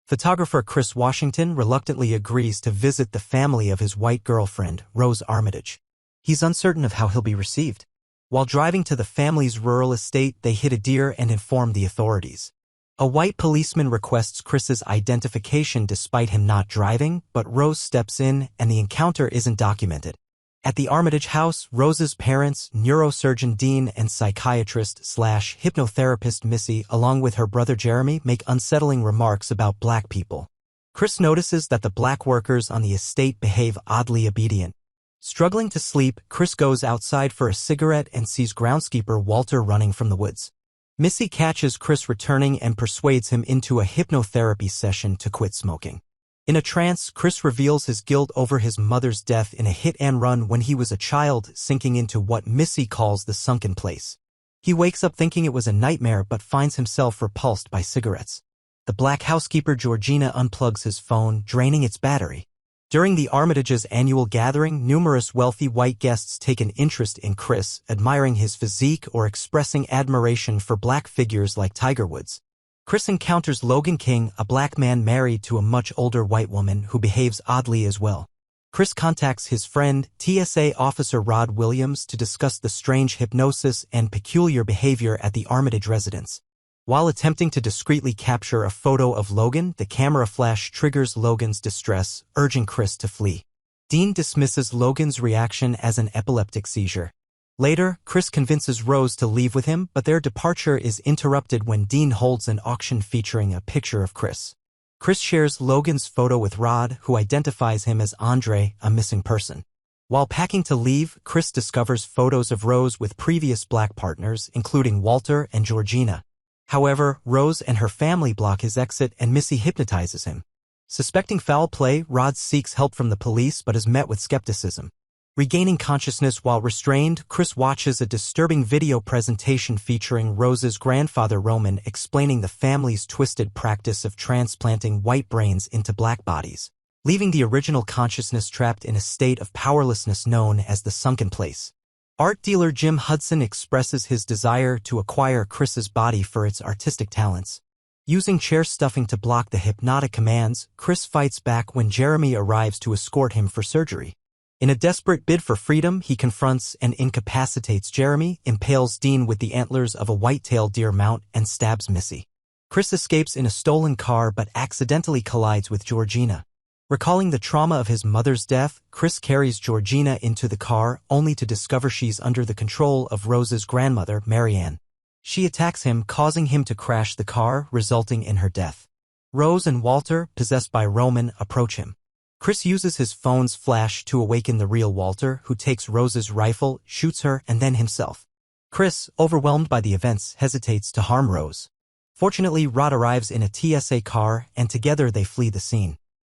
Photographer Chris Washington reluctantly agrees to visit the family of his white girlfriend, Rose Armitage. He's uncertain of how he'll be received. While driving to the family's rural estate, they hit a deer and inform the authorities. A white policeman requests Chris's identification despite him not driving, but Rose steps in and the encounter isn't documented. At the Armitage house, Rose's parents, neurosurgeon Dean and psychiatrist/hypnotherapist Missy, along with her brother Jeremy, make unsettling remarks about black people. Chris notices that the black workers on the estate behave oddly obedient. Struggling to sleep, Chris goes outside for a cigarette and sees groundskeeper Walter running from the woods. Missy catches Chris returning and persuades him into a hypnotherapy session to quit smoking. In a trance, Chris reveals his guilt over his mother's death in a hit-and-run when he was a child, sinking into what Missy calls the sunken place. He wakes up thinking it was a nightmare but finds himself repulsed by cigarettes. The black housekeeper Georgina unplugs his phone, draining its battery. During the Armitage's annual gathering, numerous wealthy white guests take an interest in Chris, admiring his physique or expressing admiration for black figures like Tiger Woods. Chris encounters Logan King, a black man married to a much older white woman who behaves oddly as well. Chris contacts his friend, TSA Officer Rod Williams, to discuss the strange hypnosis and peculiar behavior at the Armitage residence. While attempting to discreetly capture a photo of Logan, the camera flash triggers Logan's distress, urging Chris to flee. Dean dismisses Logan's reaction as an epileptic seizure. Later, Chris convinces Rose to leave with him, but their departure is interrupted when Dean holds an auction featuring a picture of Chris. Chris shares Logan's photo with Rod, who identifies him as Andre, a missing person. While packing to leave, Chris discovers photos of Rose with previous black partners, including Walter and Georgina. However, Rose and her family block his exit and Missy hypnotizes him. Suspecting foul play, Rod seeks help from the police but is met with skepticism. Regaining consciousness while restrained, Chris watches a disturbing video presentation featuring Rose's grandfather Roman explaining the family's twisted practice of transplanting white brains into black bodies, leaving the original consciousness trapped in a state of powerlessness known as the sunken place. Art dealer Jim Hudson expresses his desire to acquire Chris's body for its artistic talents. Using chair stuffing to block the hypnotic commands, Chris fights back when Jeremy arrives to escort him for surgery. In a desperate bid for freedom, he confronts and incapacitates Jeremy, impales Dean with the antlers of a white-tailed deer mount, and stabs Missy. Chris escapes in a stolen car but accidentally collides with Georgina. Recalling the trauma of his mother's death, Chris carries Georgina into the car, only to discover she's under the control of Rose's grandmother, Marianne. She attacks him, causing him to crash the car, resulting in her death. Rose and Walter, possessed by Roman, approach him. Chris uses his phone's flash to awaken the real Walter, who takes Rose's rifle, shoots her, and then himself. Chris, overwhelmed by the events, hesitates to harm Rose. Fortunately, Rod arrives in a TSA car, and together they flee the scene.